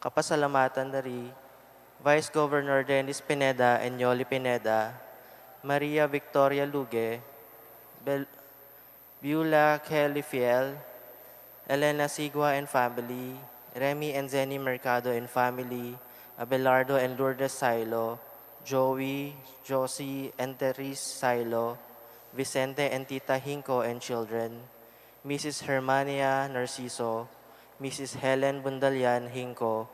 Kapasalamatan dari Vice Governor Dennis Pineda and Yoli Pineda, Maria Victoria Luge, Beulah Kelly Fiel, Elena Sigua and family, Remy and Zenny Mercado and family, Abelardo and Lourdes Silo, Joey, Josie and Therese Silo, Vicente and Tita Hinco and children, Mrs. Hermania Narciso, Mrs. Helen Bundalian Hinco,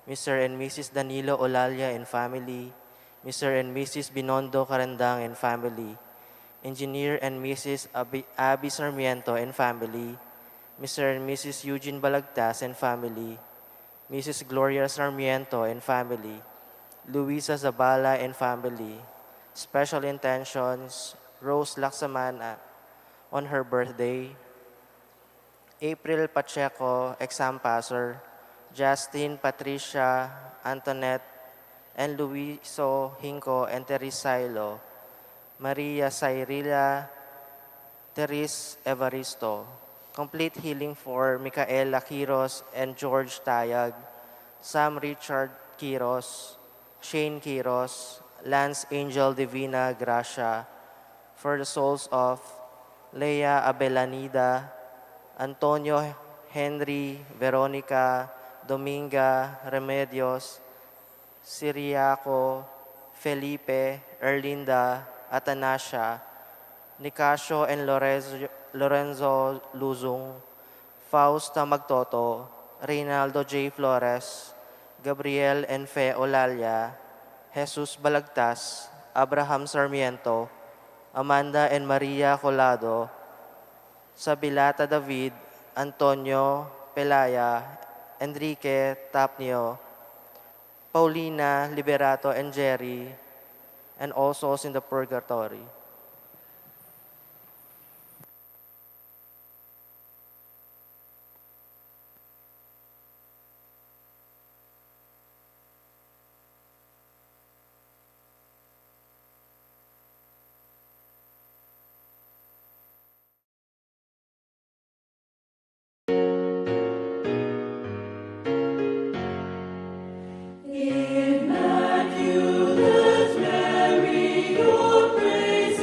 Mr. and Mrs. Danilo Olalia and family, Mr. and Mrs. Binondo Carandang and family, Engineer and Mrs. Abby Sarmiento and family, Mr. and Mrs. Eugene Balagtas and family, Mrs. Gloria Sarmiento and family, Luisa Zabala and family. Special intentions, Rose Laksamana on her birthday, April Pacheco, exam passer, Justin, Patricia, Antoinette, and Luiso Hinco and Teresa Silo, Maria Cyrilla, Teres Evaristo. Complete healing for Micaela Quiros and George Tayag, Sam Richard Quiros, Shane Quiros, Lance Angel Divina Gracia, for the souls of Leia Abelanida, Antonio Henry, Veronica, Dominga, Remedios, Siriaco, Felipe, Erlinda, Atanasio, Nicasio and Lorenzo Luzong, Fausta Magtoto, Reynaldo J. Flores, Gabriel and Fe Olalia, Jesus Balagtas, Abraham Sarmiento, Amanda and Maria Colado, Sabilata David, Antonio Pelaya, Enrique Tapnio, Paulina Liberato and Jerry, and all souls in the purgatory. Immaculate Mary, your praise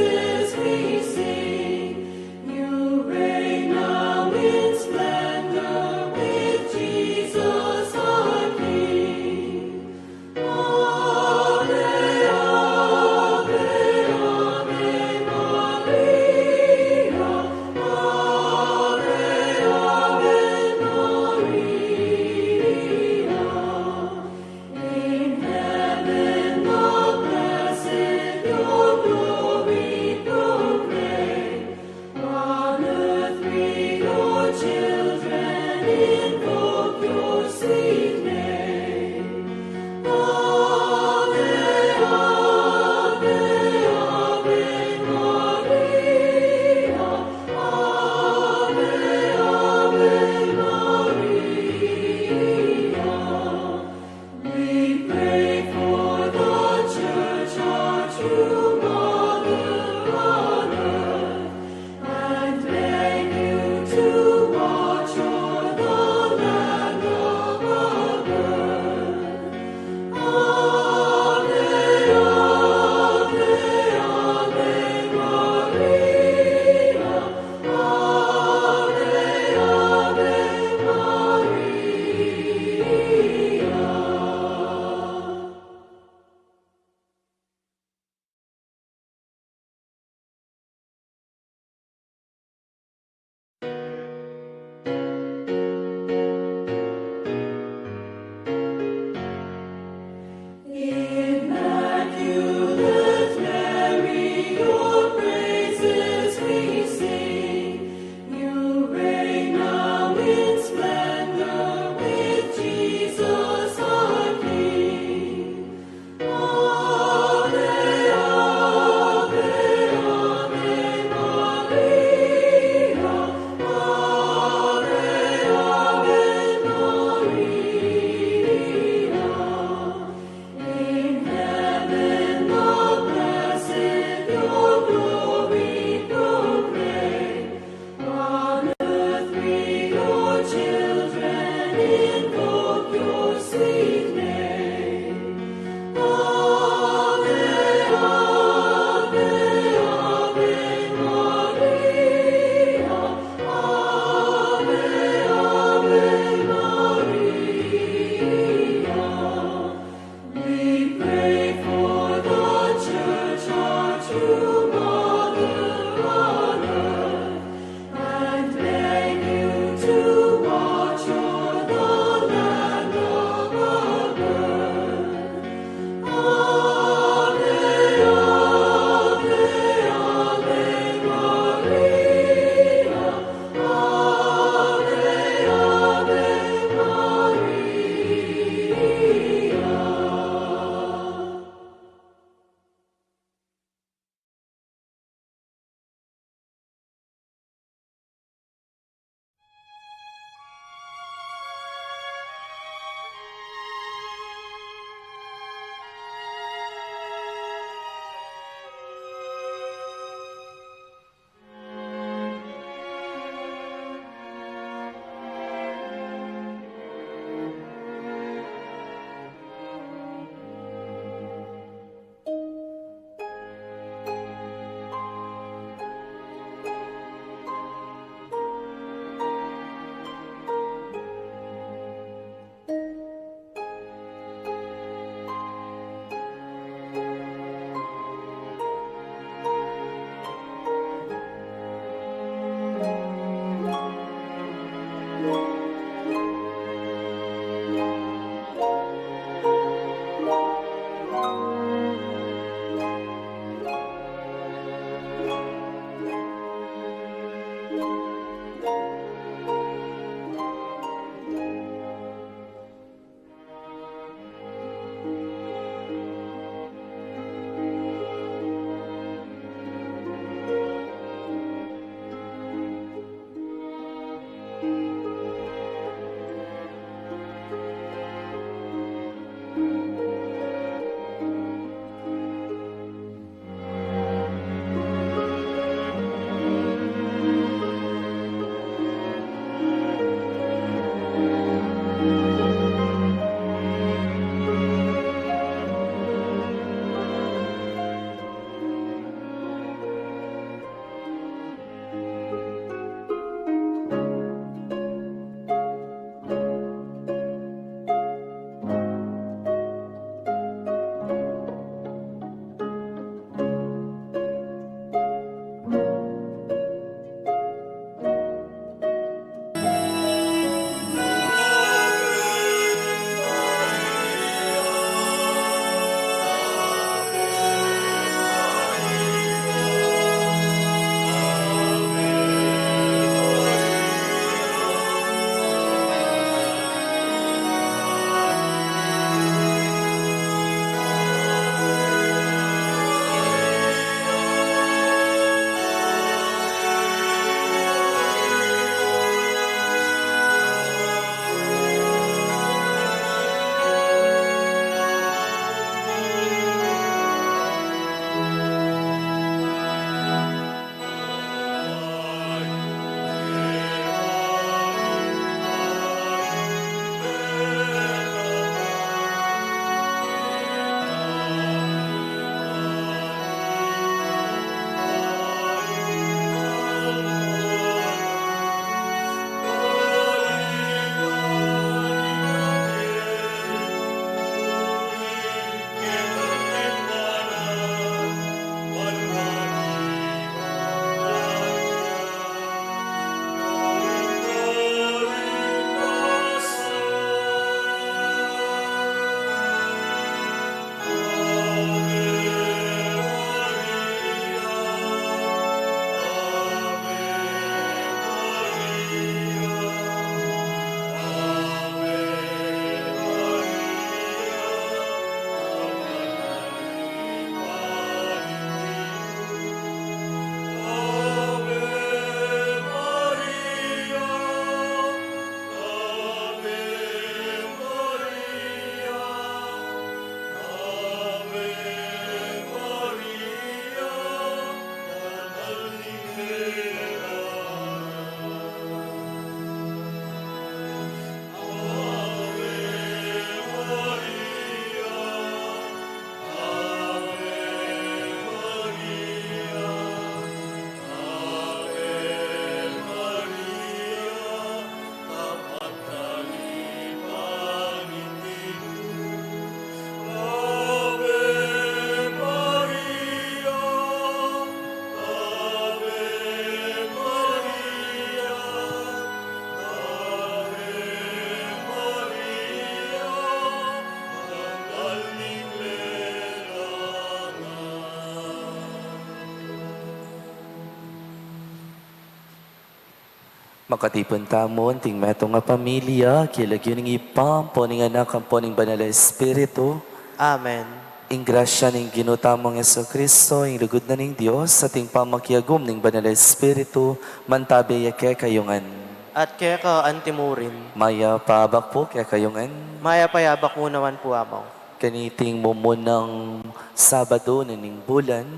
Makatipon tamon, ting metong nga pamilya, kilagyo ning ipam, poning anak, ang poning banal na Espiritu, Amen. ing grasya ning ginutamong Yeso Kristo, ing lugod na ning Dios, sa ting pamakiagum ning banal na Espiritu, mantabi yake kayungan. At kaya ka antimurin, Maya paabak po kaya kayungan. maya payabak mo naman po among. Kaniting mumunang Sabado ning bulan,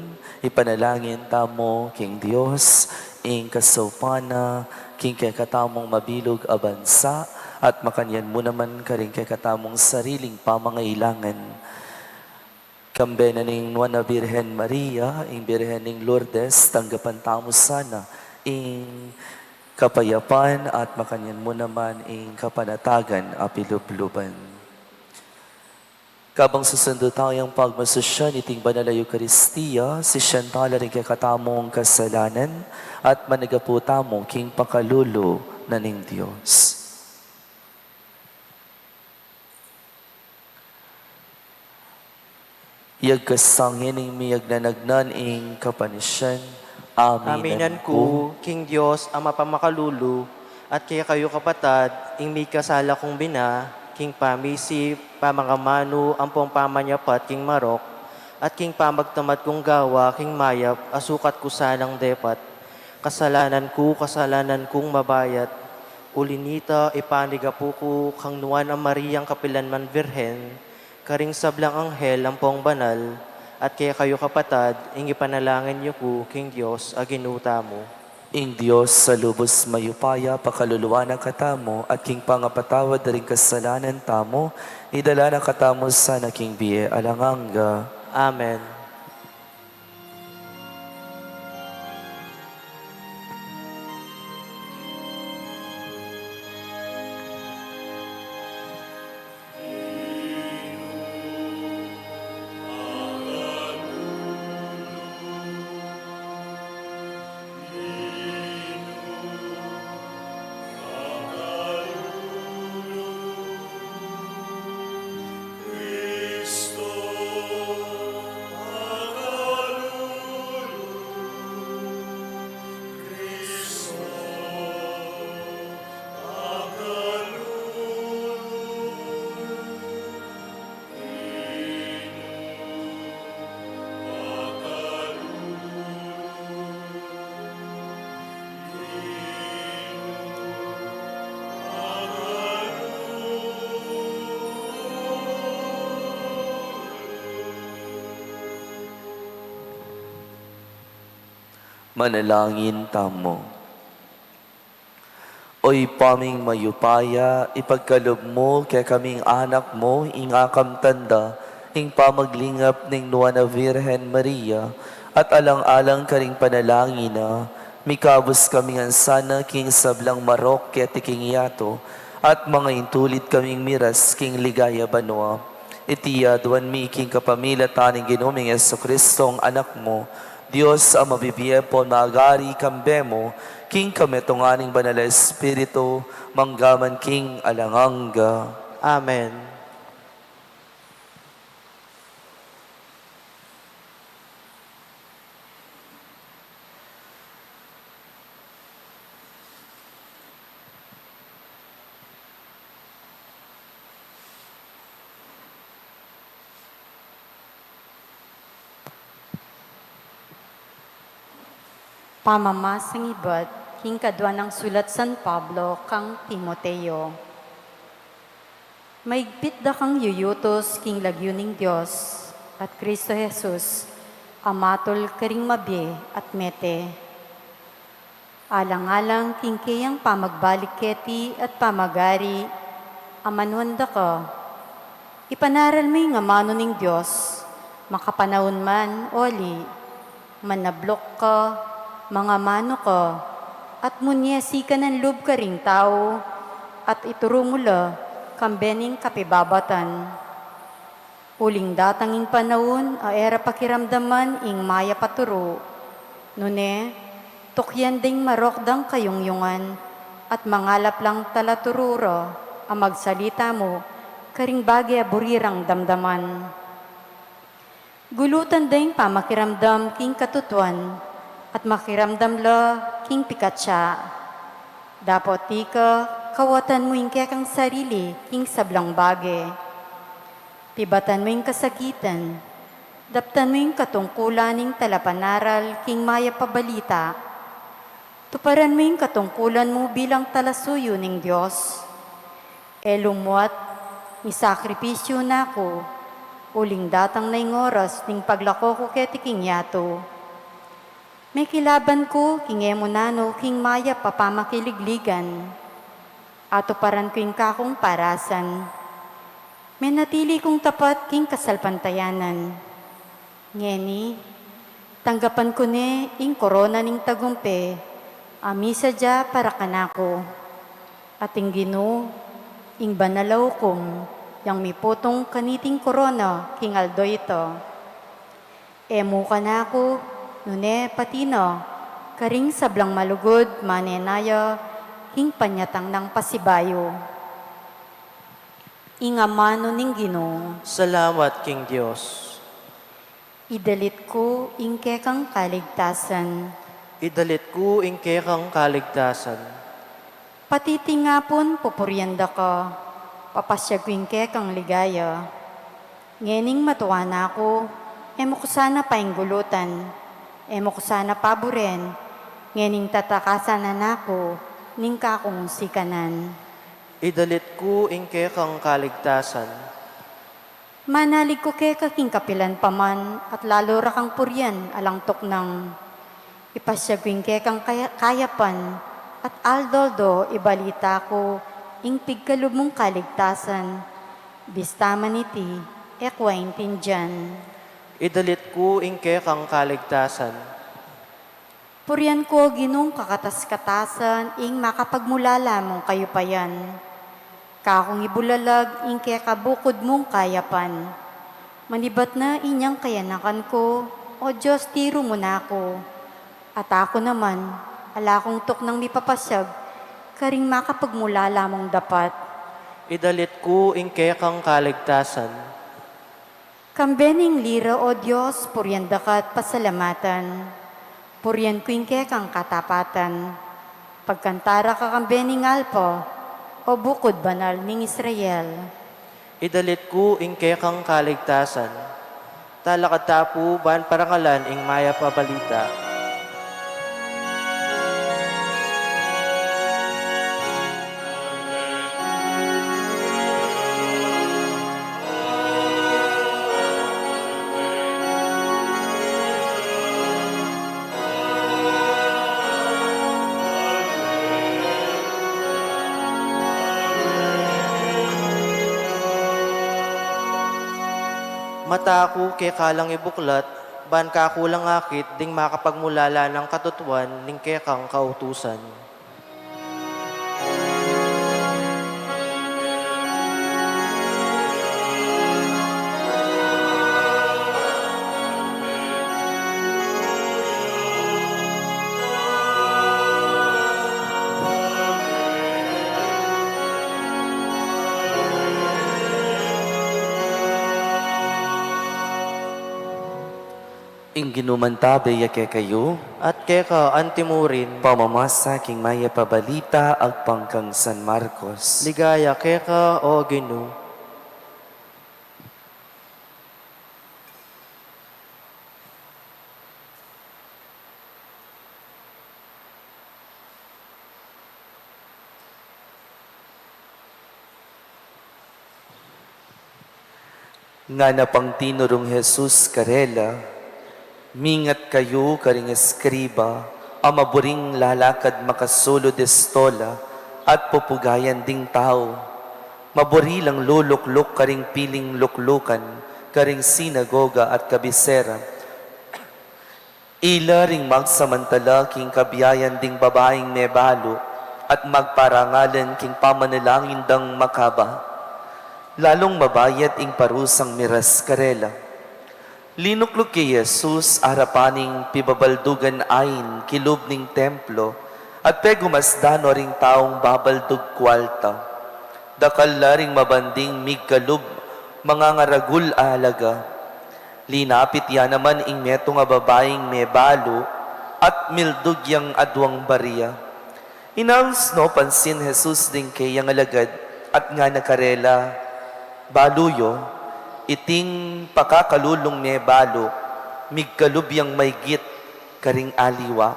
ipanalangin tamo king Dios, ing kasupana, king kay katamong mabilog a bansa, at makanyan mo naman karing kay katamong sariling pamangailangan. Kambe na ning Nuana Birhen Maria, ing Birhen ning Lourdes, tanggapan tamo sana, ing kapayapan at makanyan mo naman ing kapanatagan apilubluban. Kabang susundo tayong pagmasusya niting banal na Eucharistia, si Shantala rin kakatamong kasalanan at managapo tamong king pakalulo na ning Diyos. Iyag kasangin ing miyag nanagnan ing kapanisyan. Aminan ko, King Diyos, ang mapamakalulu, at kaya kayo kapatad, ing may kasala kong bina, King pamisip, pamangamano, ang pong pamanyapat, King Marok, at King pamagtamad kong gawa, King Mayap, asukat ko sanang depat. Kasalanan kong mabayat, ulinita, ipanigapu ko, kang nuan ang Mariyang kapilanman Virhen, karing sablang anghel, ang pong banal, at kaya kayo kapatad, ing ipanalangin niyo po, King Diyos, aginuta mo. Ing Diyos sa lubos mayupaya, pakaluluwa na katamo, at king pangapatawad na rin kasalanan tamo, idala na katamo sa naking biye alanganga. Amen. Manalangin tamo. Oy paming mayupaya, ipagkalob mo kay kaming anak mo, ing akam tanda, ing pamaglingap ning Nuana Virgen Maria, at alang-alang karing panalangin na, mikabos kami nga sana king sablang marok ket king yato, at mga intulit kaming miras king ligaya banwa. Itiya duwan mi king kapamilya taning ginuming Yeso Kristong anak mo, Diyos ang mabibiye po magari kambemo, king kametonganing banal na Espiritu, manggaman king alanganga. Amen. Pamamasang ibat, king kadwa ng sulat San Pablo, kang Timoteo. Maigpit da kang yuyutos, king lagyuning Diyos, at Kristo Jesus, amatol karing mabye at mete. Alang-alang king kayang pamagbalik keti at pamagari, amanwanda ka. Ipanaral may nga mano ning Diyos, makapanahon man, oli, manablok ka, mga mano ka, at munyesi ka ng loob ka ring tao, at ituro mula, kambening kapibabatan. Uling datanging panahon, era pakiramdaman, ing maya paturo. Nune, tukyan ding marokdang kayungyungan, at mangalap lang talatururo, ang magsalita mo, karing bagay burirang damdaman. Gulutan ding pamakiramdam king katutuan, at makiramdam la king pikatsa. Dapat di ka, kawatan mo yung kekang sarili, king sablang bage. Tibatan mo yung kasakitan, daptan mo yung katungkulan ng talapanaral, king maya pabalita. Tuparan mo yung katungkulan mo bilang talasuyo ng Diyos. Elumwat, misakripisyo na ko, uling datang na yung oras ning paglako ko ketiking yato. May kilaban ko, king emonano, king maya papamakiligligan. Ato paran ko yung kakong parasan. May natili kong tapat, king kasalpantayanan. Ngeni, tanggapan ko ne, ing korona ning tagumpe, amisa dya para kanako. At ing Ginoo, ing banalaw kong, yang mipotong kaniting korona, king aldo ito. Emo kanako, nune patino, karing sablang malugod, manenaya, king panyatang ng pasibayo. Ingamano ning Ginoo, Salamat, King Diyos. idalit ko ing kekang kaligtasan. Idalit ko ing kekang kaligtasan. Patitingapon pupuryanda ka, papasyag ko ing kekang ligaya. Ngening matuwa na ako, emo ko sana painggulutan, emo ko sana paboren, ngening tatakasan na nako, ning kakong sikanan. Idalit ko ing kekang kaligtasan. Manalig ko keka king kapilan paman, at lalo ra kang puryan alang toknang. Ipasyag ko ing kekang kayapan, at aldoldo ibalita ko, ing pigkalub mong kaligtasan. Bistaman iti, ekwaintin dyan. Idalit ko ing kekang kaligtasan. Puryan ko ginong kakatas-katasan, ing makapagmulala mong kayupayan. Kakong ibulalag, ing kekabukod mong kayapan. Manibat na inyang kayanakan ko, o Diyos tiro mo na ako. At ako naman, ala kong toknang mipapasyag, karing makapagmulala mong dapat. Idalit ko ing kekang kaligtasan. Kambening lira o Diyos, puryan dakat pasalamatan. Puryan ko ing kekang katapatan. Pagkantara ka kambening alpo, o bukod banal ning Israel. Idalit ko ing kekang kaligtasan. Talakad tapu ban parangalan ing maya pabalita. Mata ko kay kalang ibuklat, ban kakulang akit ding makapagmulala ng katutuan ning kekang kautusan. Ing ginumantabe yake kayo, At keka antimurin, pamamasa king maya pabalita ag pangkang San Marcos. ligaya keka o Ginoo. Nga na pang tinurong Jesus karela, mingat kayo karing eskriba, amaburing lalakad makasulo destola, at pupugayan ding tao. Maburi lang lulukluk karing piling luklukan, karing sinagoga at kabisera. Ila ring magsamantala king kabiyayan ding babaeng mebalo, at magparangalan king pamanalangin dang makaba. Lalong mabayat ing parusang miras karela. Linuklok kay Jesus arapaning pibabaldugan ain kilub ning templo at pegumasdano ring taong babaldug kwalta. Dakal na ring mabanding migkalub mga ngaragul alaga. Linapit yan naman ing meto nga babaeng may balo at mildug yang adwang bariya. Inaus no pansin Jesus din kay yang alagad at nga nakarela baluyo, iting pakakalulong me balo, migkalubyang maygit karing aliwa.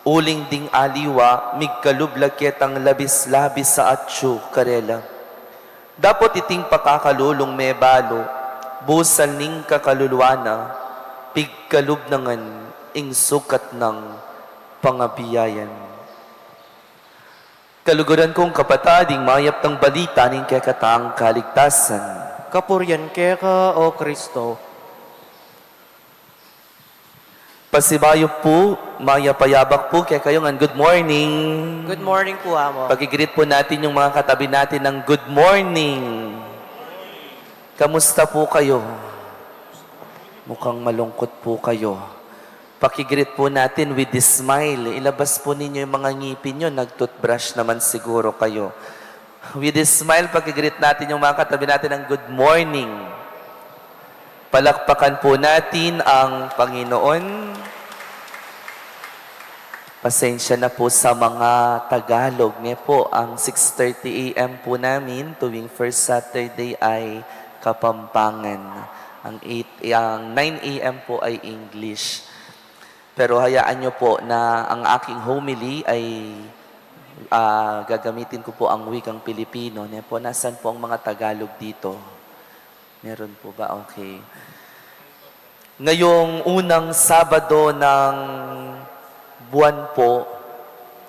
Uling ding aliwa, migkalublakit ang labis-labis sa atsu karela. Dapat iting pakakalulong me balo, busal ning kakalulwana, pigkalubnangan ing sukat ng pangabiyayan. Kaluguran kong kapatading mayap ng balita ning kekataang kaligtasan. Kapuryan ka, O Kristo. Pasibayo po, mayapayabak po kaya kayo good morning. Good morning po, Amo. Pagigreet po natin yung mga katabi natin ng good morning. Kamusta po kayo? Mukhang malungkot po kayo. Pakigreet po natin with this smile. Ilabas po ninyo yung mga ngipin nyo. Nag-toothbrush naman siguro kayo. With this smile, pakigreet natin yung mga katabi natin ng good morning. Palakpakan po natin ang Panginoon. Pasensya na po sa mga Tagalog. Ngayon po, ang 6:30 a.m. po namin tuwing first Saturday ay Kapampangan. Ang 9 a.m. po ay English. Pero hayaan nyo po na ang aking homily ay gagamitin ko po ang wikang Pilipino. Ngayon po, nasan po ang mga Tagalog dito? Meron po ba? Okay. Ngayong unang Sabado ng buwan po,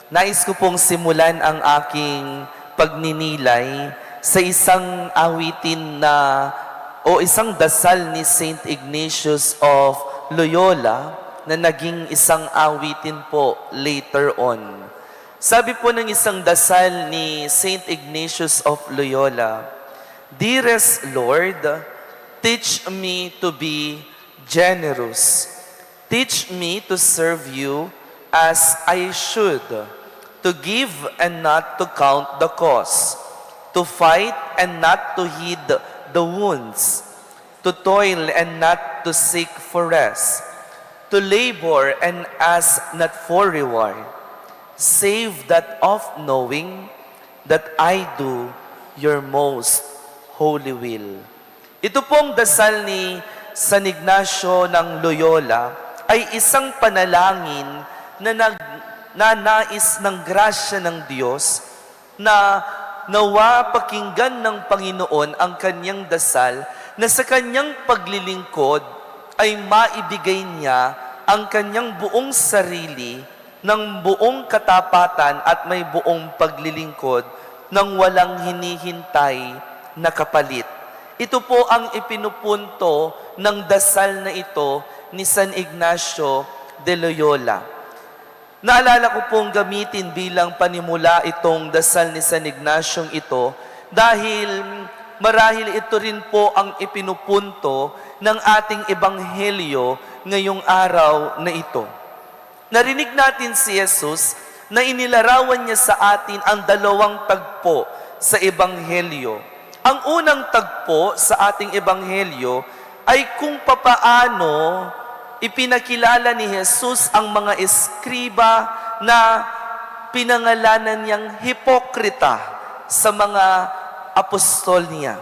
nais ko pong simulan ang aking pagninilay sa isang awitin o isang dasal ni Saint Ignatius of Loyola na naging isang awitin po later on. Sabi po ng isang dasal ni Saint Ignatius of Loyola, "Dearest Lord, teach me to be generous. Teach me to serve you as I should, to give and not to count the cost, to fight and not to heed the wounds, to toil and not to seek for rest, to labor and ask not for reward, save that of knowing that I do your most holy will." Ito pong dasal ni San Ignacio ng Loyola ay isang panalangin na nais ng grasya ng Diyos na nawa pakinggan ng Panginoon ang kanyang dasal na sa kanyang paglilingkod ay maibigay niya ang kanyang buong sarili ng buong katapatan at may buong paglilingkod ng walang hinihintay na kapalit. Ito po ang ipinupunto ng dasal na ito ni San Ignacio de Loyola. Naalala ko pong gamitin bilang panimula itong dasal ni San Ignacio ito dahil marahil ito rin po ang ipinupunto ng ating ebanghelyo ngayong araw na ito. Narinig natin si Jesus na inilarawan niya sa atin ang dalawang tagpo sa ebanghelyo. Ang unang tagpo sa ating ebanghelyo ay kung papaano ipinakilala ni Jesus ang mga eskriba na pinangalanan niyang hipokrita sa mga apostol niya.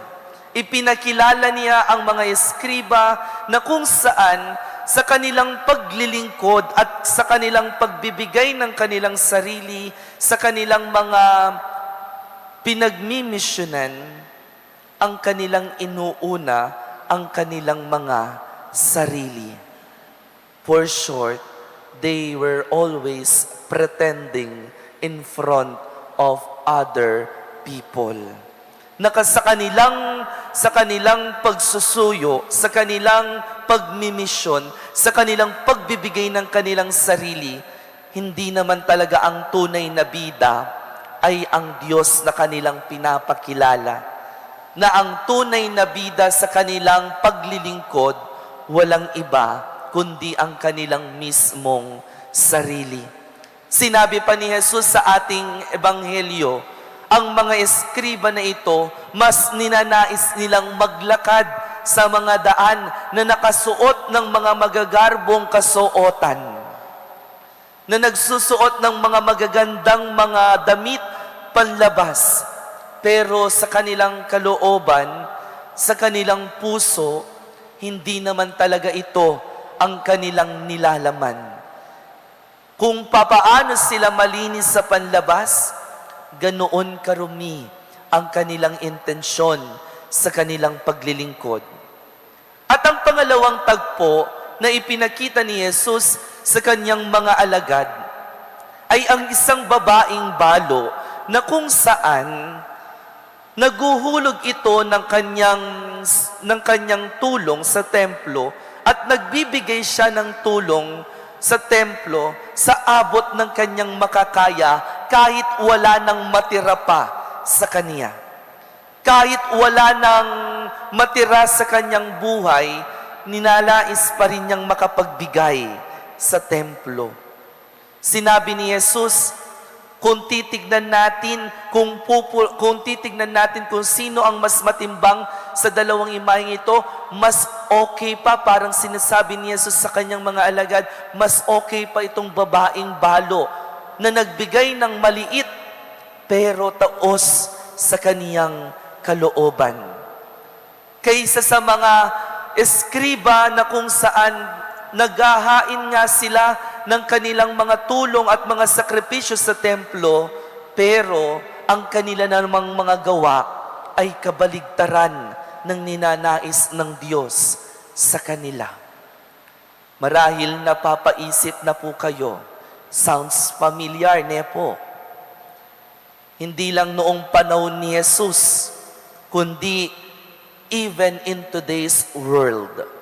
Ipinakilala niya ang mga eskriba na kung saan sa kanilang paglilingkod at sa kanilang pagbibigay ng kanilang sarili, sa kanilang mga pinagmimisyonan, ang kanilang inuuna ang kanilang mga sarili. For short, they were always pretending in front of other people. Sa kanilang pagsusuyo, sa kanilang pagmimisyon, sa kanilang pagbibigay ng kanilang sarili, hindi naman talaga ang tunay na bida ay ang Diyos na kanilang pinapakilala. Na ang tunay na bida sa kanilang paglilingkod, walang iba kundi ang kanilang mismong sarili. Sinabi pa ni Jesus sa ating ebanghelyo, ang mga eskriba na ito, mas ninanais nilang maglakad sa mga daan na nakasuot ng mga magagarbong kasuotan. na nagsusuot ng mga magagandang mga damit panlabas, pero sa kanilang kalooban, sa kanilang puso, hindi naman talaga ito ang kanilang nilalaman. Kung papaano sila malinis sa panlabas, ganoon karumi ang kanilang intensyon sa kanilang paglilingkod. At ang pangalawang tagpo na ipinakita ni Jesus sa kanyang mga alagad ay ang isang babaeng balo na kung saan naguhulog ito ng kanyang tulong sa templo at nagbibigay siya ng tulong sa templo sa abot ng kanyang makakaya kahit wala nang matira pa sa kanya. Kahit wala nang matira sa kanyang buhay, ninalais pa rin niyang makapagbigay sa templo. Sinabi ni Jesus, kung titignan natin kung sino ang mas matimbang sa dalawang imaheng ito, mas okay pa, parang sinasabi ni Jesus sa kanyang mga alagad, mas okay pa itong babaeng balo na nagbigay ng maliit pero taos sa kaniyang kalooban. Kaysa sa mga eskriba na kung saan naghahain nga sila ng kanilang mga tulong at mga sakripisyo sa templo, pero ang kanila namang mga gawa ay kabaligtaran ng ninanais ng Diyos sa kanila. Marahil napapaisip na po kayo, sounds familiar, ne po? Hindi lang noong panahon ni Jesus, kundi even in today's world.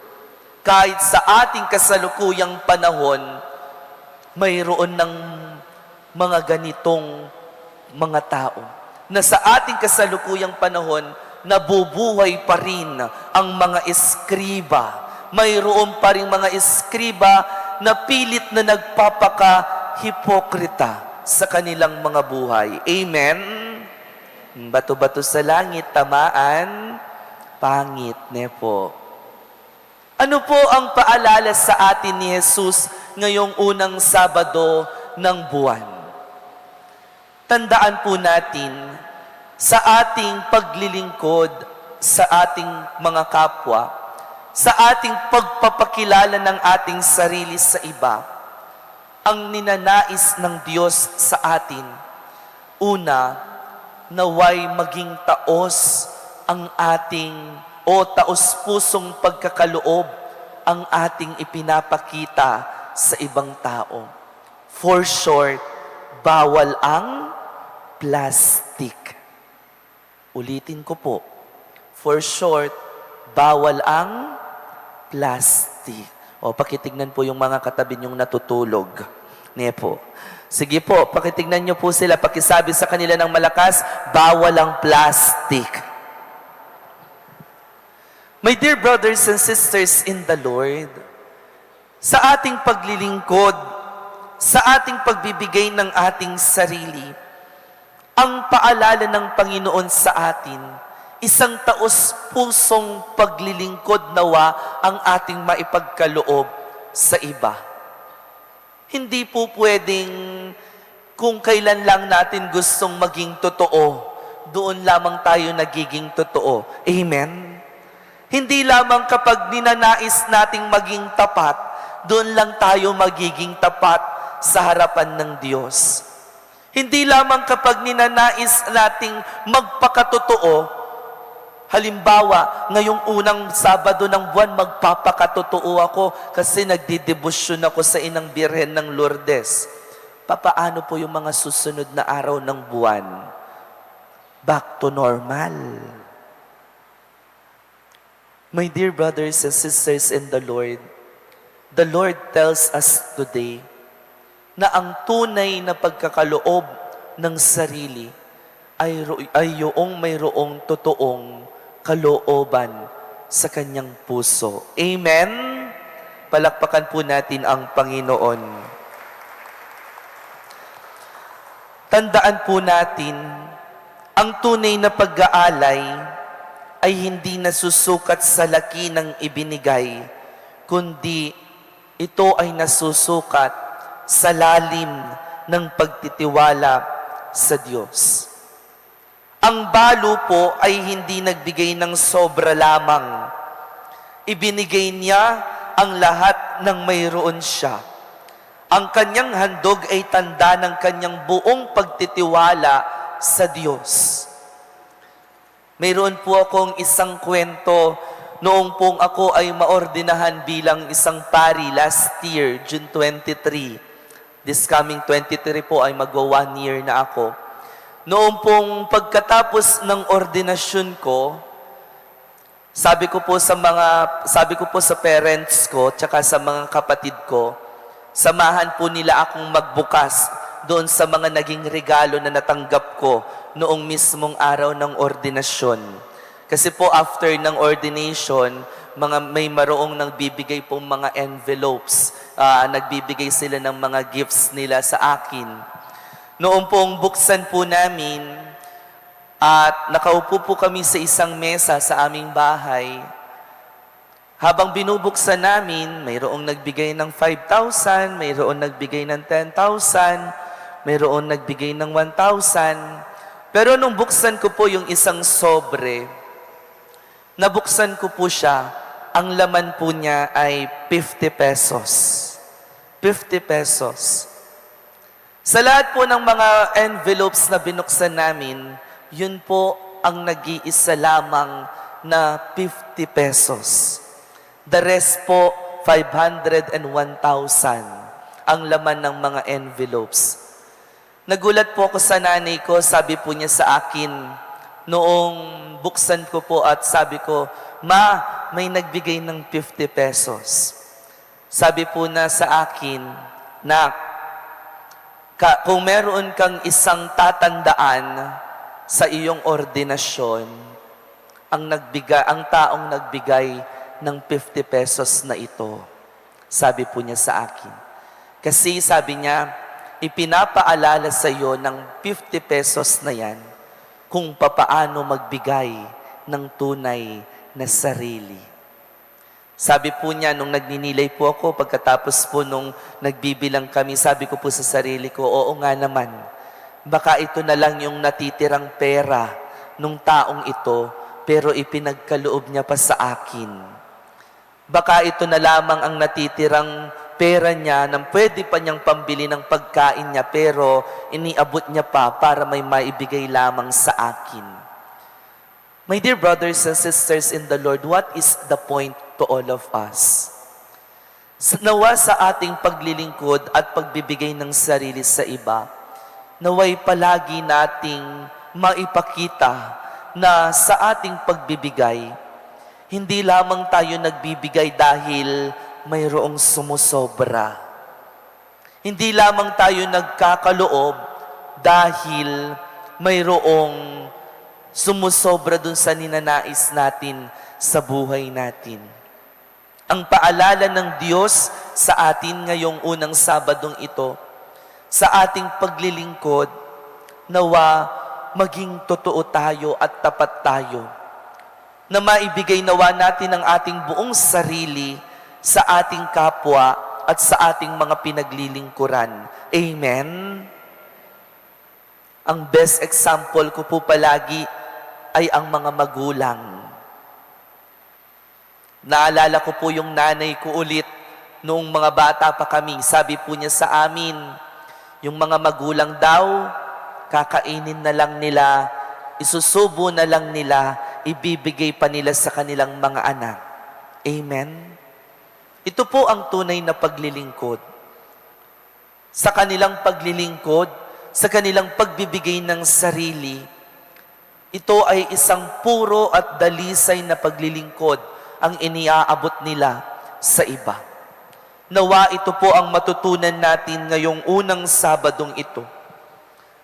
Kahit sa ating kasalukuyang panahon, mayroon ng mga ganitong mga tao na sa ating kasalukuyang panahon, nabubuhay pa rin ang mga eskriba. Mayroon pa rin mga eskriba na pilit na nagpapaka-hipokrita sa kanilang mga buhay. Amen? Bato-bato sa langit, tamaan, pangit, ne po. Ano po ang paalala sa atin ni Jesus ngayong unang Sabado ng buwan? Tandaan po natin, sa ating paglilingkod sa ating mga kapwa, sa ating pagpapakilala ng ating sarili sa iba, ang ninanais ng Diyos sa atin, una, naway maging taos ang ating taos-pusong pagkakaloob ang ating ipinapakita sa ibang tao. For short, bawal ang plastic. Ulitin ko po. For short, bawal ang plastic. Pakitignan po yung mga katabi niyong natutulog. Niya po. Sige po, pakitignan niyo po sila. Pakisabi sa kanila ng malakas, bawal ang plastic. My dear brothers and sisters in the Lord, sa ating paglilingkod, sa ating pagbibigay ng ating sarili, ang paalala ng Panginoon sa atin, isang taos-pusong paglilingkod nawa ang ating maipagkaloob sa iba. Hindi po pwedeng kung kailan lang natin gustong maging totoo, doon lamang tayo nagiging totoo. Amen? Hindi lamang kapag ninanais nating maging tapat, doon lang tayo magiging tapat sa harapan ng Diyos. Hindi lamang kapag ninanais nating magpakatotoo, halimbawa, ngayong unang Sabado ng buwan, magpapakatotoo ako kasi nagdidebosyon ako sa Inang Birhen ng Lourdes. Papaano po yung mga susunod na araw ng buwan? Back to normal. My dear brothers and sisters in the Lord tells us today na ang tunay na pagkakaloob ng sarili ay yung mayroong totoong kalooban sa kanyang puso. Amen? Palakpakan po natin ang Panginoon. Tandaan po natin, ang tunay na pag-aalay ay hindi nasusukat sa laki ng ibinigay, kundi ito ay nasusukat sa lalim ng pagtitiwala sa Diyos. Ang balo po ay hindi nagbigay ng sobra lamang. Ibinigay niya ang lahat ng mayroon siya. Ang kanyang handog ay tanda ng kanyang buong pagtitiwala sa Diyos. Mayroon po akong isang kwento noong pong ako ay maordinahan bilang isang pari last year, June 23. This coming 23 po ay magwa 1 year na ako. Noong pong pagkatapos ng ordinasyon ko, sabi ko po sa parents ko, tsaka sa mga kapatid ko, samahan po nila akong magbukas doon sa mga naging regalo na natanggap ko noong mismong araw ng ordinasyon. Kasi po after ng ordination, may maroong nagbibigay pong mga envelopes. Nagbibigay sila ng mga gifts nila sa akin. Noong pong buksan po namin at nakaupo po kami sa isang mesa sa aming bahay, habang binubuksan namin, mayroong nagbigay ng 5,000, mayroong nagbigay ng 10,000, mayroong nagbigay ng 1,000. Pero nung buksan ko po yung isang sobre, nabuksan ko po siya, ang laman po niya ay 50 pesos. 50 pesos. Sa lahat po ng mga envelopes na binuksan namin, yun po ang nag-iisa lamang na 50 pesos. The rest po, 500 and 1,000 ang laman ng mga envelopes. Nagulat po ako sa nanay ko, sabi po niya sa akin, noong buksan ko po at sabi ko, "Ma, may nagbigay ng 50 pesos. Sabi po na sa akin, "Nak, kung meron kang isang tatandaan sa iyong ordinasyon, ang taong nagbigay ng 50 pesos na ito." Sabi po niya sa akin. Kasi sabi niya, ipinapaalala sa iyo ng 50 pesos na yan kung papaano magbigay ng tunay na sarili. Sabi po niya, nung nagninilay po ako, pagkatapos po nung nagbibilang kami, sabi ko po sa sarili ko, oo nga naman, baka ito na lang yung natitirang pera nung taong ito, pero ipinagkaloob niya pa sa akin. Baka ito na lamang ang natitirang pera niya nang pwede pa niyang pambili ng pagkain niya, pero iniabot niya pa para may maibigay lamang sa akin. My dear brothers and sisters in the Lord, what is the point to all of us? Nawa sa ating paglilingkod at pagbibigay ng sarili sa iba, naway palagi nating maipakita na sa ating pagbibigay, hindi lamang tayo nagbibigay dahil mayroong sumusobra. Hindi lamang tayo nagkakaloob dahil mayroong sumusobra dun sa ninanais natin sa buhay natin. Ang paalala ng Diyos sa atin ngayong unang Sabadong ito, sa ating paglilingkod, nawa maging totoo tayo at tapat tayo, na maibigay nawa natin ang ating buong sarili sa ating kapwa at sa ating mga pinaglilingkuran. Amen? Ang best example ko po palagi ay ang mga magulang. Naalala ko po yung nanay ko ulit noong mga bata pa kami. Sabi po niya sa amin, yung mga magulang daw, kakainin na lang nila, isusubo na lang nila, ibibigay pa nila sa kanilang mga anak. Amen? Ito po ang tunay na paglilingkod. Sa kanilang paglilingkod, sa kanilang pagbibigay ng sarili, ito ay isang puro at dalisay na paglilingkod ang iniaabot nila sa iba. Nawa ito po ang matutunan natin ngayong unang Sabadong ito.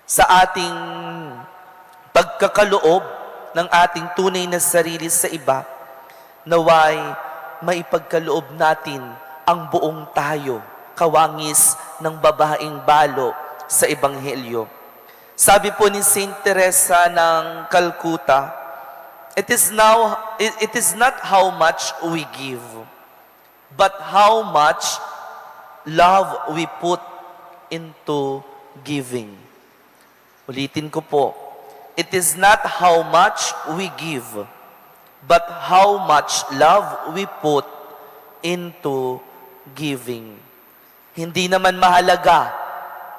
Sa ating pagkakaloob ng ating tunay na sarili sa iba, naway maipagkaloob natin ang buong tayo, kawangis ng babaeng balo sa Ebanghelyo. Sabi po ni Saint Teresa ng Calcutta, it is not how much we give, but how much love we put into giving. Ulitin ko po, it is not how much we give, but how much love we put into giving. Hindi naman mahalaga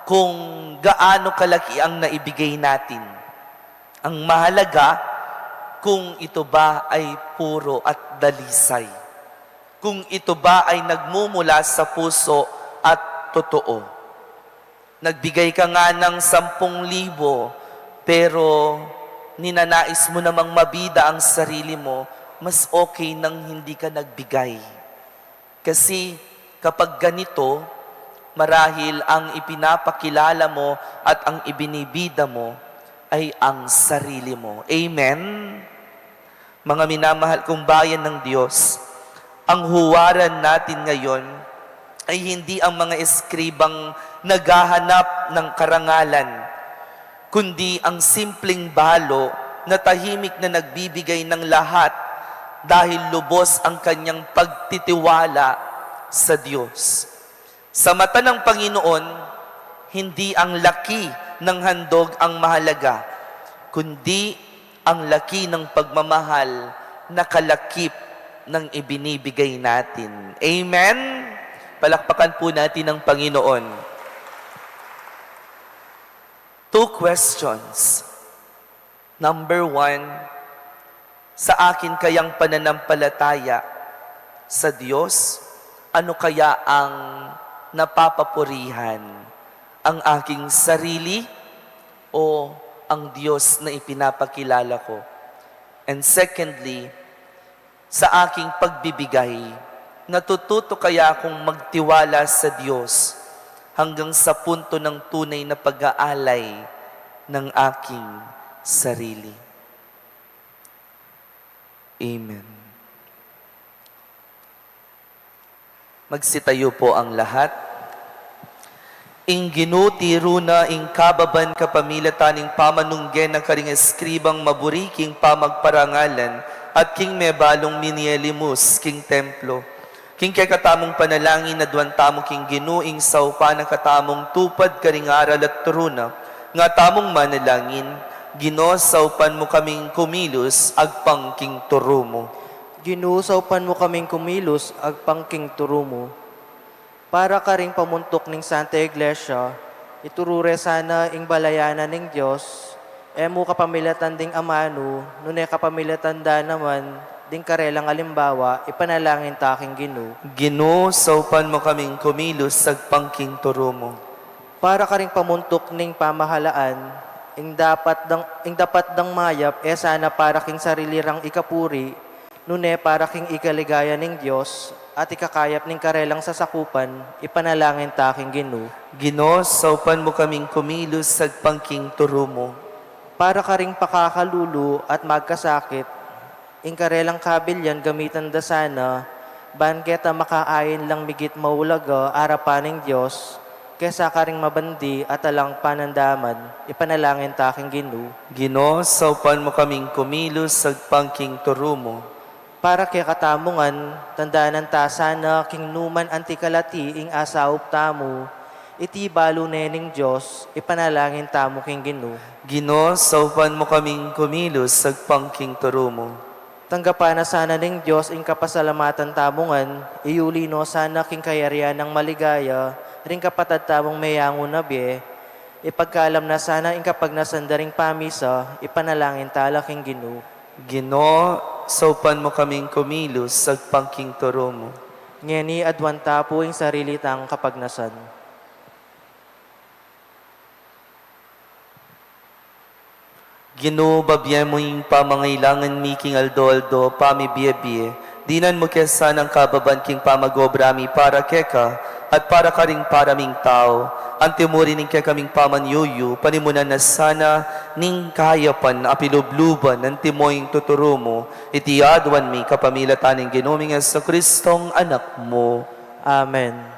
kung gaano kalaki ang naibigay natin. Ang mahalaga kung ito ba ay puro at dalisay. Kung ito ba ay nagmumula sa puso at totoo. Nagbigay ka nga ng 10,000, pero ninanais mo namang mabida ang sarili mo, mas okay nang hindi ka nagbigay. Kasi kapag ganito, marahil ang ipinapakilala mo at ang ibinibida mo ay ang sarili mo. Amen? Mga minamahal kong bayan ng Diyos, ang huwaran natin ngayon ay hindi ang mga eskribang naghahanap ng karangalan, kundi ang simpleng balo na tahimik na nagbibigay ng lahat dahil lubos ang kanyang pagtitiwala sa Diyos. Sa mata ng Panginoon, hindi ang laki ng handog ang mahalaga, kundi ang laki ng pagmamahal na kalakip ng ibinibigay natin. Amen? Palakpakan po natin ang Panginoon. 2 questions. Number 1, sa akin kayang pananampalataya sa Diyos, ano kaya ang napapapurihan? Ang aking sarili o ang Diyos na ipinapakilala ko? And secondly, sa aking pagbibigay, natututo kaya akong magtiwala sa Diyos hanggang sa punto ng tunay na pag-aalay ng aking sarili? Amen. Magsitayo po ang lahat. Ing ginuti runa ing kababan kapamilataning pamanunggen na karing eskribang maburiking pamagparangalan at king mebalong minielimus king templo. King kay katamong panalangin na duwantamo king ginuing saupa ng katamong tupad karing aral at turuna. Nga tamong manalangin, Ginoo saupan mo kaming kumilos agpang king turo mo. Ginuusapan mo kaming kumilos agpangking turo mo. Para ka ring pamuntok ning Santa Iglesia, iturure sana ing balayanan ning Diyos, emo kapamilatan ding amano, nunay kapamilatan da naman, ding karelang alimbawa, ipanalangin taking Ginoo. Ginoo saupan mo kaming kumilos agpangking turo mo. Para ka ring pamuntok ning pamahalaan, ing dapat dang mayap, sana para king sarili rang ikapuri, nune para king ikaligaya ning Diyos, at ikakayap ning karelang sasakupan, ipanalangin taking Ginoo. Ginoo saupan mo kaming kumilos agpangking turo mo. Para ka ring pakakalulu at magkasakit, ing karelang kabilyan gamitan da sana, banketa makaayin lang migit maulaga arapaning Diyos, kesa ka ring mabandi at alang panandaman, ipanalangin taking Ginoo. Ginoo saupan mo kaming kumilos agpangking turo mo. Para kay katamungan, tandaanan ta sana king numan antikalati ing asaop tamo, iti balo nening Diyos, ipanalangin tamo king Ginoo. Ginoo saupan mo kaming kumilos agpangking turo mo. Tanggapan na sana ning Diyos ing kapasalamatan tamungan, iuli no sana king kayarian ng maligaya, ring kapatad tamong mayango na biye, ipagkalam na sana ing kapag nasandaring pamisa, ipanalangin tala king Ginoo. Ginoo saupan mo kaming kumilos agpangking turo mo. Ngeni adwan tapo ing sarili tang kapagnasan. Ginoo babyan mo yung pamangailangan miking aldo-aldo, pamibiye-biye. Dinan mo kesa ng kababan king pamagobrami para keka at para karing paraming tao. Antimuri ning kaya kaming pamanyuyu, panimunan na sana ning kahayapan apilubluban ng timoying tuturo mo. Itiadwan mi kapamilataning ginuming sa Kristong anak mo. Amen.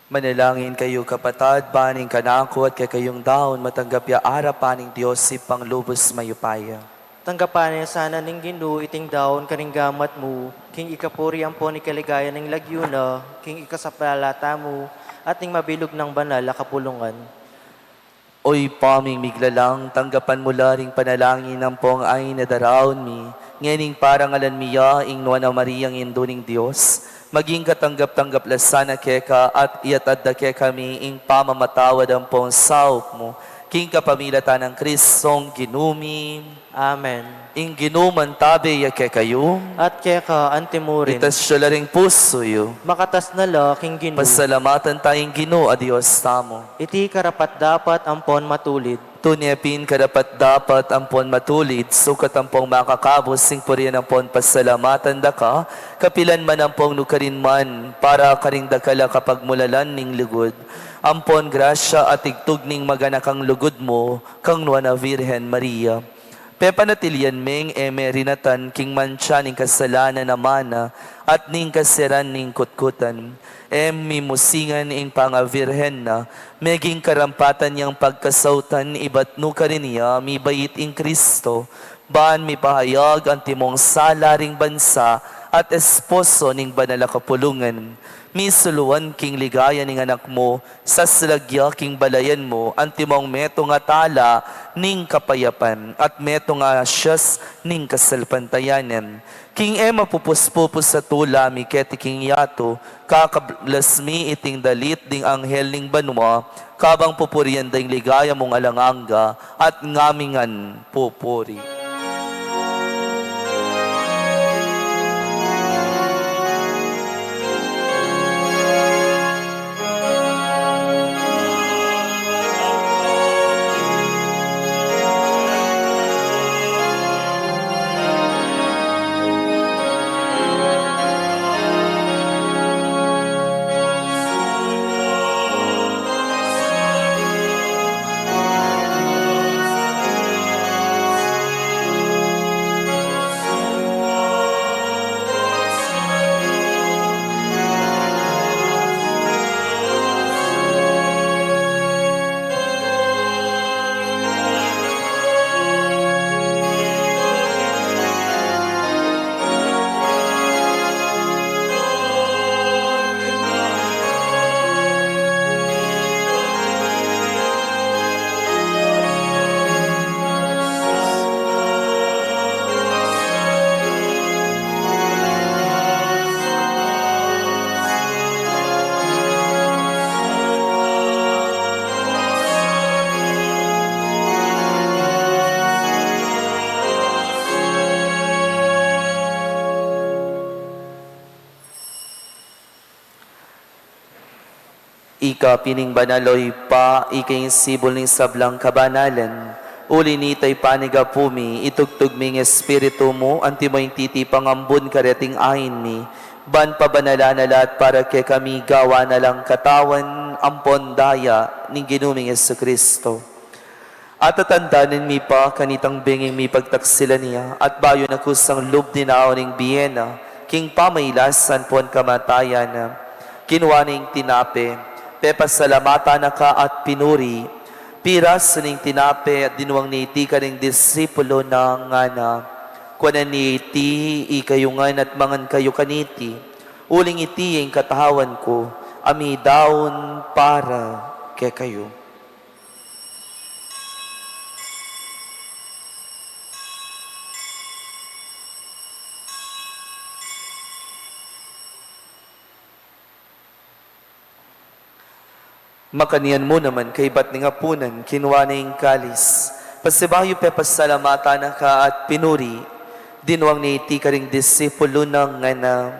Manalangin kayo kapatad, baning kanako at kay kayong daon, matanggap ya arapaning Diyos si panglubos mayupaya. Tanggapan niya sana ning Ginoo iting daon kaning gamat mo, king ikapuri ang po ni kaligaya ng lagyuna, king ikasapalata mo, at ning mabilog ng banal a kapulungan. Oy paming miglalang, tanggapan mo laring panalangin ng pong ay nadaraon mi, ngening parang alan miya, ing Nuana Mariang induning Diyos, maging katanggap-tanggap lasana keka at iatad da ke kami ing pamamatawad ang pong saop mo, king kapamilatan ng Kristong ginumi, Amen. ing ginuman tabi ya ke kayo, At kaya ka, antimurin, itas siya laring puso yo, makatas na la, king Ginoo, pasalamatan tayong Ginoo a Diyos tamo. iti karapat dapat ampon matulid. Tunyapin karapat dapat ampon matulid, sukat ampong makakabos, sing puriyan ampon pasalamatan da ka, kapilan man ampong nukarin man, para karing dakala kapag mulalan ning lugod. Ampon grasya at igtug ning maganakang lugod mo, kang Nuana Virgen Maria. Pepanatilian ming emerinatan king mancha ning kasalanan namana at ning kasiran ning kutkutan. Mimusingan ing pangavirhen na, meging karampatan niyang pagkasautan iba't nuka rin niya, mi bayit ing Kristo, baan mi pahayag ang timong salaring bansa at esposo ning banala kapulungan. Mi suluan king ligaya ning anak mo, sa silagya king balayan mo, ang timong meto nga tala ning kapayapan, at meto nga siyas ning kasalpantayanan. King mapupus-pupus sa tula, mi keti king yato, kakablas mi iting dalit ding anghel ning banwa, kabang pupurian ding ligaya mong alanganga, at ngamingan pupuri. Ika pining banaloy pa, ikay sibol ning sablang kabanalan. Uli nitay paniga pumi, itugtog ming espiritu mo, anti mo yung titi pangambun kareting ahin mi. Ban pabanala na lahat para kay kami gawa na lang katawan, ampon daya, ning ginuming Yesu Kristo. At tatandanin mi pa, kanitang binging mi pagtaksila niya, at bayo na kusang lub dinao ning biyena, king pamaylasan pon kamatayan na, kinuha ning tinape, pepasalamata na ka at pinuri, piras ning tinape at dinuwang ni iti ka ning disipulo ng ngana, kuwanan ni iti ikayungan at mangan kayo kaniti, uling iti yung katahawan ko, ami daon para kay kayo. Makanian mo naman kay ba't nga punan, kinuha na yung kalis. Pasibayo pe pasalamata na ka at pinuri, dinuwang ni iti ka ring disipulo ng ngana.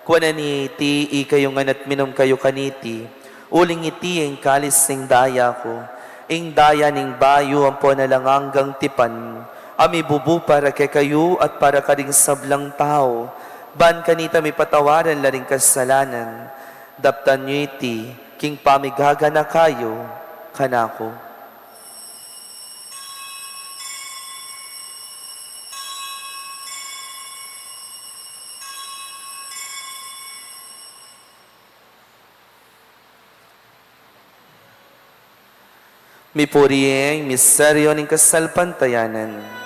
Kuha na ni iti ikayo nga at minom kayo kaniti, uling iti yung kalis ng daya ko. Ing daya ning bayo ang po na lang hanggang tipan, ami bubu para kay kayo at para ka ring sablang tao. Ban kanita may patawaran la ring kasalanan, daptan nyo iti, king pamigaga na kayo, kanako. Mipuri ang misteryo ng kasalpantayanan.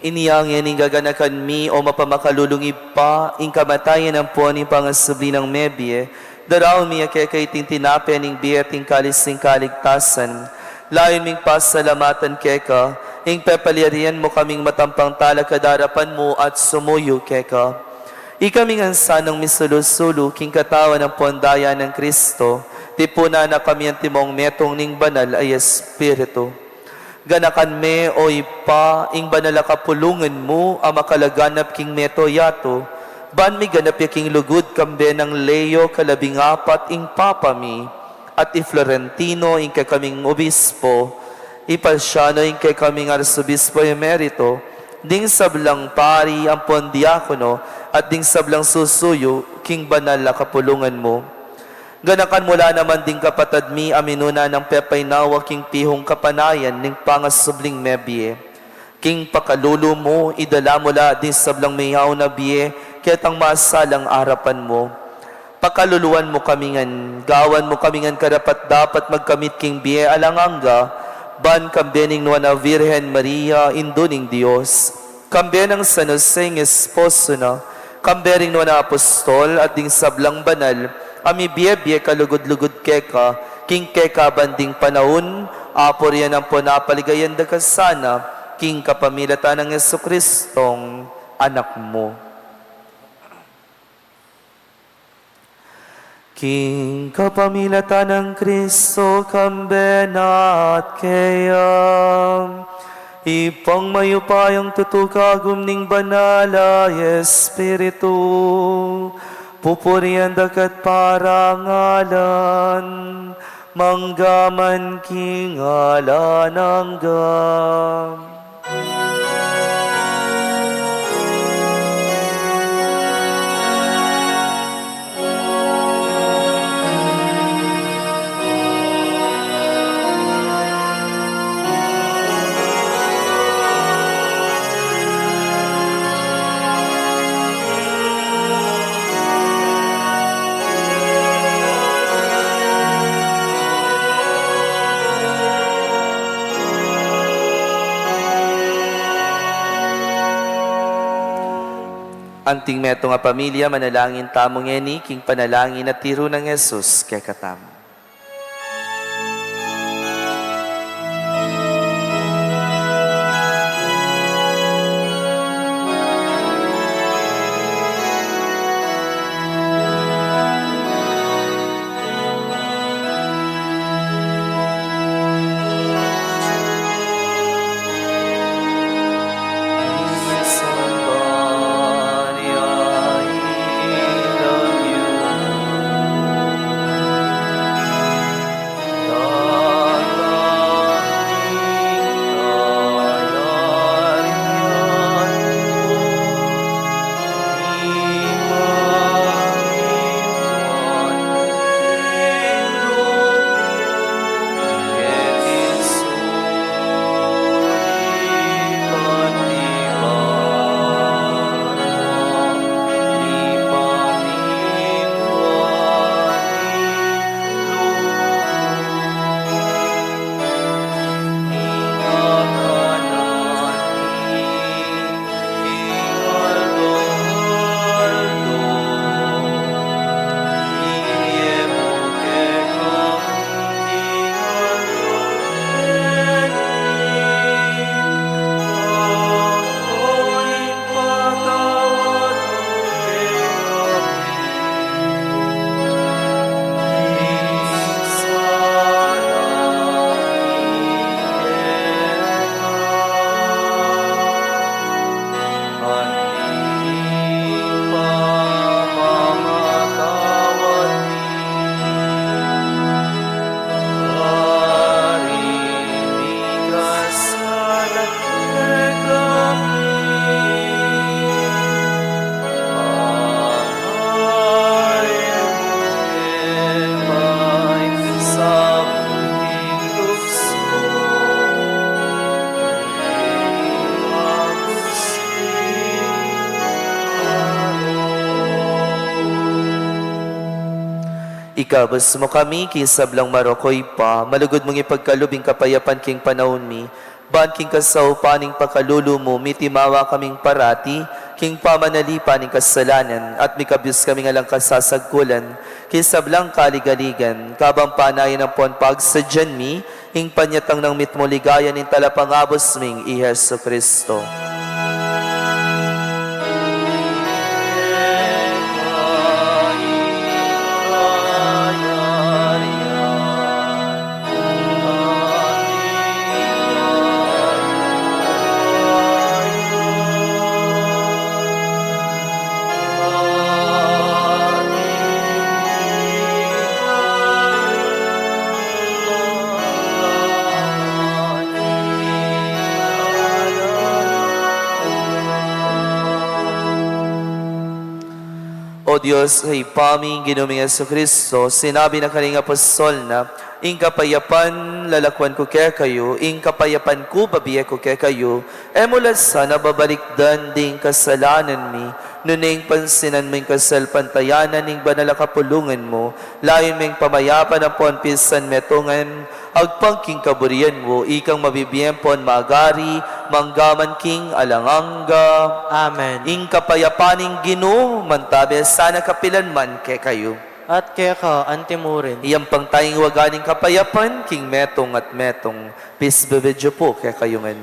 Iniyangin ing gaganakan mi o mapamakalulungib pa, ing kamatayan ang po ni pangasubli ng mebye, daraw mi kay tintinapin ing biyet ing kalis ing kaligtasan, layon ming pasalamatan keka, ing pepaliarian mo kaming matampang tala kadarapan mo at sumuyo keka. Ikaming ansanang misulusulo, king katawan ng pondaya ng Kristo, tipuna na kami ang timong metong ning banal ay Espiritu. Ganakan me o ipa, ing banala kapulungan mo, ang makalaganap king meto yato, ban mi ganap yaking lugod kambe ng Leo kalabing apat ing papami, at i Florentino ing kakaming obispo, ipalsyano ing kakaming arsobispo emerito, ding sablang pari ang pondiakono, at ding sablang susuyo, king banal na kapulungan mo. Ganakan mula naman ding kapatad mi aminuna ng pepay nawa king pihong kapanayan ning pangasubling mebye. King pakalulu mo, idala mula din sablang mayaw na biye, ketang masalang arapan mo. Pakaluluan mo kamingan, gawan mo kamingan karapat dapat magkamit king biye alanganga, ban kambening nuwa na Virhen Maria, induning Diyos. Kambe ng San Jose ng esposo na, kambering nuwa na apostol at ding sablang banal, ami biye kalugod-lugod keka, king keka banding panahon, apor yan ang ponapaligayan da kasana, king kapamilatan ng Jesucristong anak mo. King kapamilatan ng Kristo, kambena at kayam, ipang mayupayang tutukagum ning banala, Espiritu, pupurian dakat parangalan, manggaman king alananggam. Anting meto nga pamilya, manalangin tamong eni, king panalangin at tiro ng Jesus, kay katam. Igabos mo kami, kisablang marokoy pa, malugod mong ipagkalubing kapayapan king panahon mi, ban king kasaupaning pakalulu mo, mitimawa kaming parati, king pamanalipaning kasalanan, at mikabyos kaming alang kasasagkulan, kisablang kaligaligan, kabang panayan ng pon pagsadyan mi, ing panyatang ng mitmo ligayan in talapangabos ming i Hesu Kristo. O Diyos, ay paming ginuming Yesu Kristo, sinabi na kaning apostol na, ing kapayapan lalakwan ko kaya kayo, ing kapayapan ko babiye ko kaya kayo, mula sana babalikdan ding kasalanan mi, nuning pansinan mo yung kasalpantayanan ning banala kapulungan mo, layon ming pamayapan ang pon pisan metungan, agpangking kaburian mo, ikang mabibiyempon magari, manggaman king alanganga. Amen. Ing kapayapaning Ginoo, mantabi sana kapilan man kay kayo. At kaya ka, antimurin. Iyang pang tayong waganing kapayapan, king metong at metong, peace be with you po kay kayo man.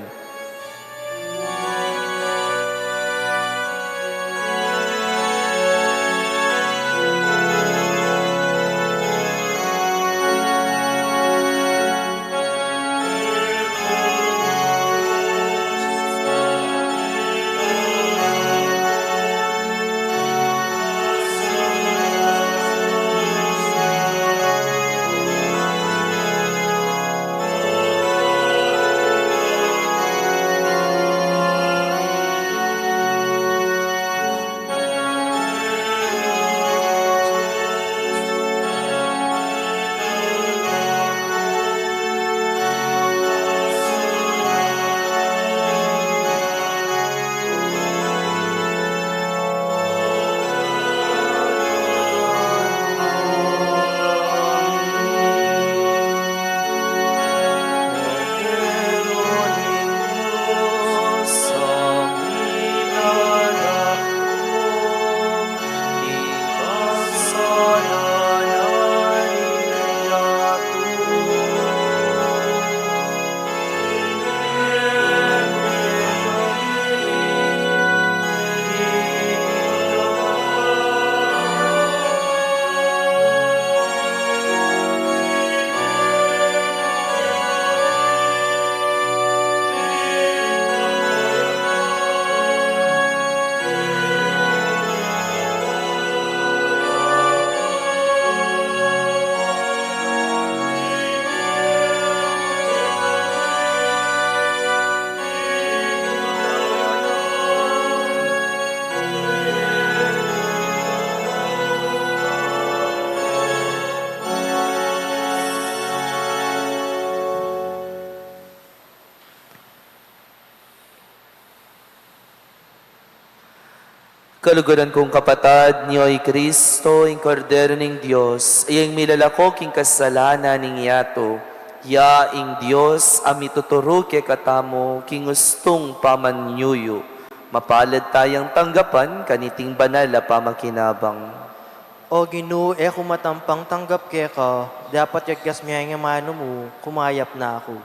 Kaluguran kong kapatad, niyo'y Kristo, ing Kordero ng Diyos, iyang milalako king kasalanan ning yato. Ya ing Diyos, ami tuturo kay katamo, king gustong pamanyuyo. Mapalad tayang tanggapan, kaniting banal na pamakinabang. O Ginoo, kumatampang tanggap kaya ka, dapat yagyas miya nga mano mo, kumayap na ako.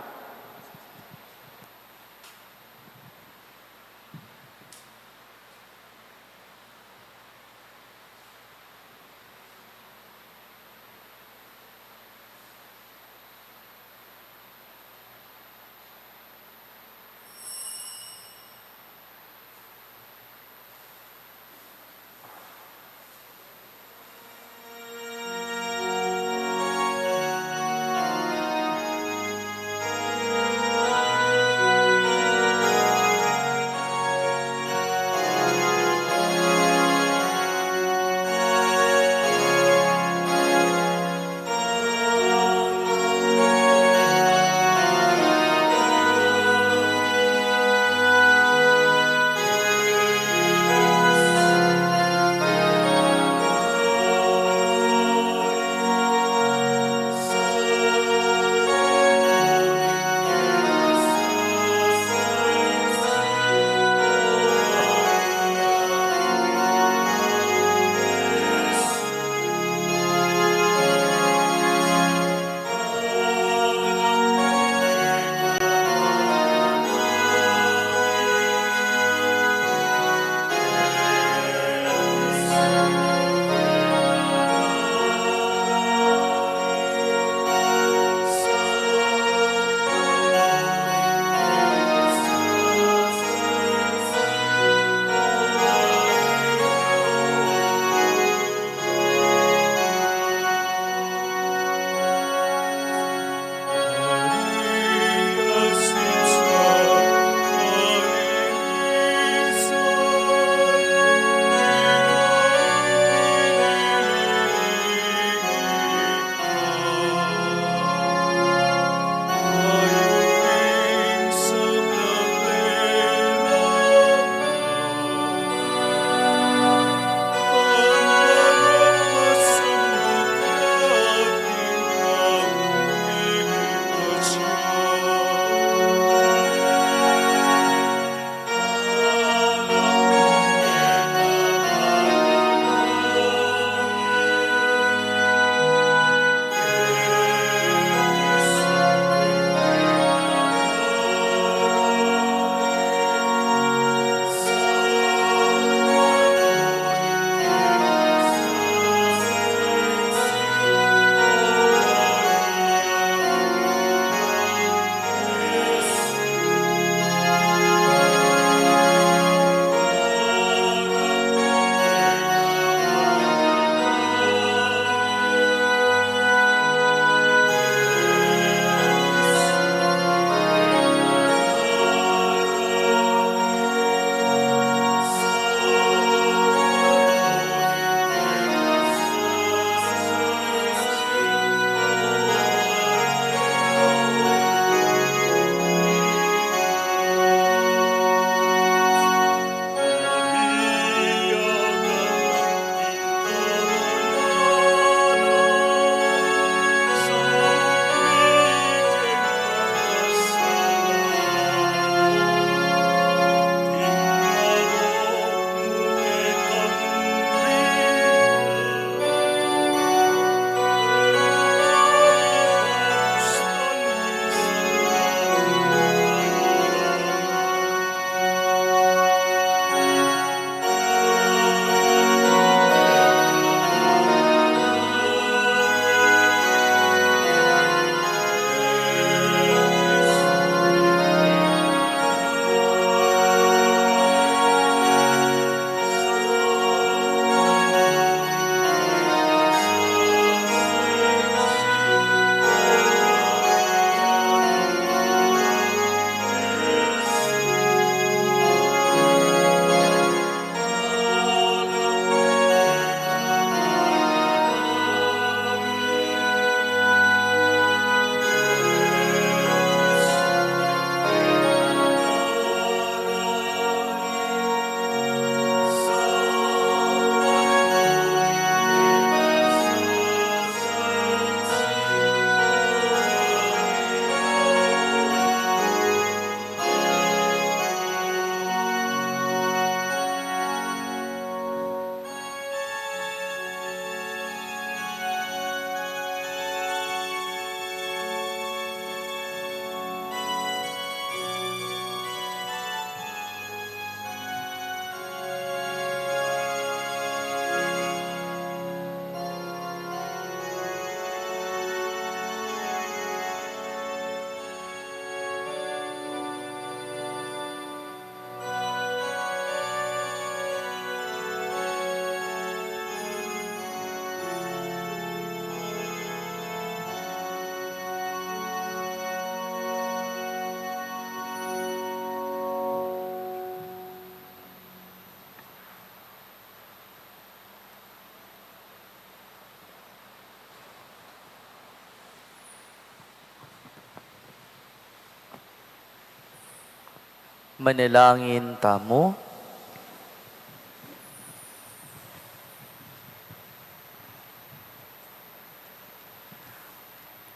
Manalangin tamo.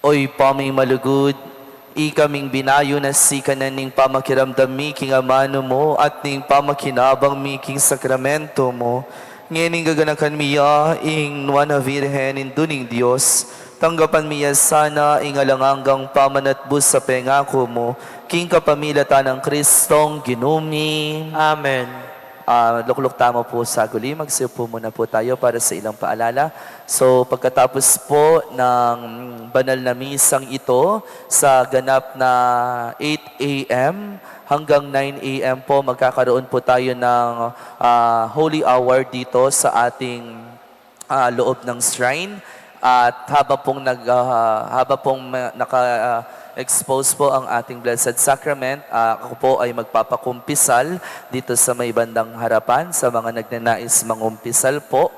Oy paming malugod, ikaming binayo na si kananing pamakiramdam miking amano mo at ning pamakinabang miking sakramento mo. Ngayon gaganakan miya ing nuana virhen induning Diyos. Tanggapan miya sana ing alanganggang pamanatbus sa pengako mo. King kapamilata ng Kristong ginumi. Amen. Lukluk tamo po sa guli. Magsiupo muna po tayo para sa ilang paalala. So pagkatapos po ng banal na misang ito sa ganap na 8 a.m. hanggang 9 a.m. po magkakaroon po tayo ng holy hour dito sa ating loob ng shrine. At habang pong naka-expose po ang ating Blessed Sacrament, ako po ay magpapakumpisal dito sa may bandang harapan. Sa mga nagnanais mangumpisal po,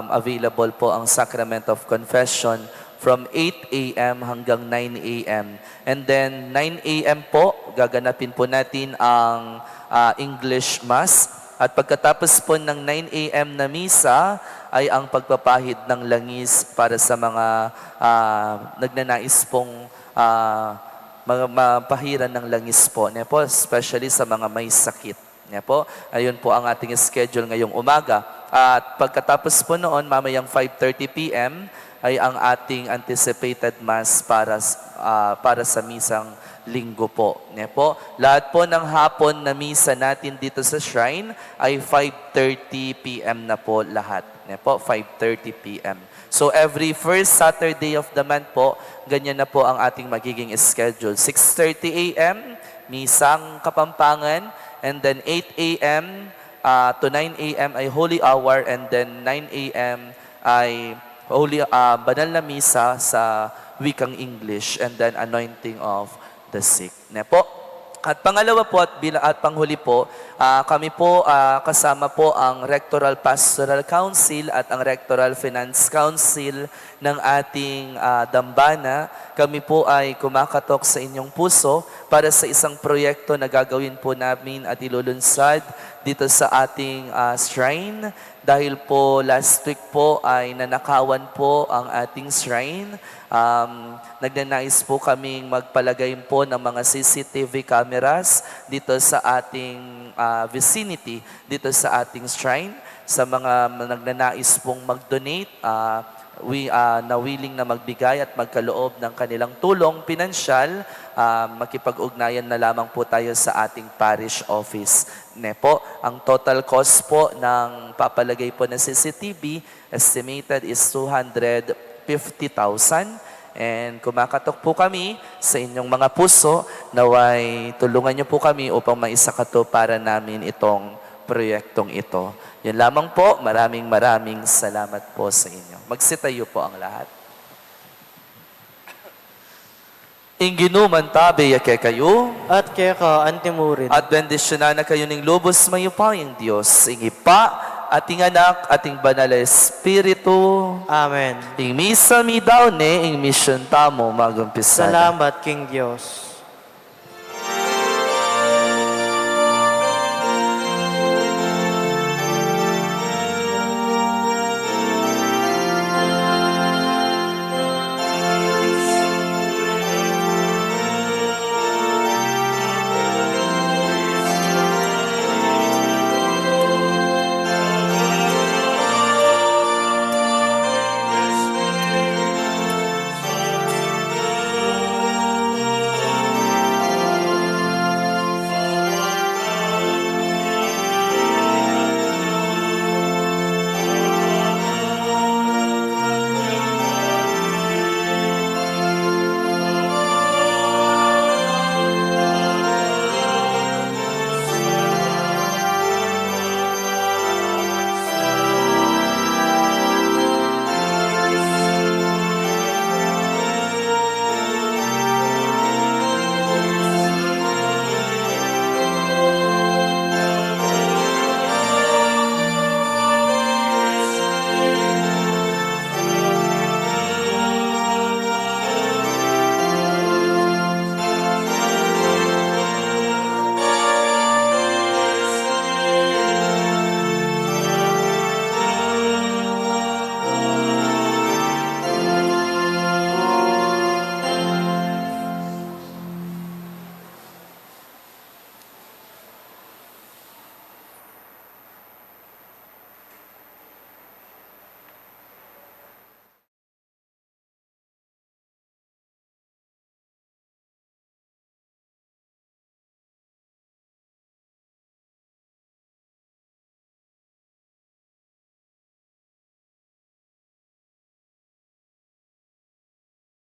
available po ang Sacrament of Confession from 8 a.m. hanggang 9 a.m. And then 9 a.m. po, gaganapin po natin ang English Mass. At pagkatapos po ng 9 a.m. na misa, ay ang pagpapahid ng langis para sa mga nagnanais pong mapahiran ng langis po. Especially sa mga may sakit. Ayun po ang ating schedule ngayong umaga. At pagkatapos po noon, mamayang 5:30 p.m. ay ang ating anticipated mass para sa misang linggo po. Lahat po ng hapon na misa natin dito sa shrine ay 5:30 p.m. na po lahat. 5:30 p.m. So every first Saturday of the month po, ganyan na po ang ating magiging schedule. 6:30 a.m. misang Kapampangan, and then 8 a.m. To 9 a.m. ay holy hour, and then 9 a.m. ay banal na misa sa wikang English, and then anointing of the sick. At pangalawa po at panghuli po, kami po kasama po ang Rectoral Pastoral Council at ang Rectoral Finance Council ng ating dambana. Kami po ay kumakatok sa inyong puso para sa isang proyekto na gagawin po namin at ilulunsad dito sa ating shrine. Dahil po last week po ay nanakawan po ang ating shrine. Nagnanais po kaming magpalagay po ng mga CCTV cameras dito sa ating vicinity, dito sa ating shrine. Sa mga nagnanais pong mag-donate, na willing na magbigay at magkaloob ng kanilang tulong pinansyal, makipag-ugnayan na lamang po tayo sa ating parish office. Ang total cost po ng papalagay po ng CCTV estimated is 250,000. And kumakatok po kami sa inyong mga puso, naway tulungan niyo po kami upang maisakato para namin itong proyektong ito. Yan lamang po, maraming salamat po sa inyo. Magsitayo po ang lahat. Inginuman tabi yake kayo, At kaya ka, antimurid. at bendisyonan na kayo ng lubos mayupayang Diyos, ingipa, ating anak, ating banal na Espiritu, Amen. ing misa mi daw ing mission tamo magumpisada. Salamat, King Diyos.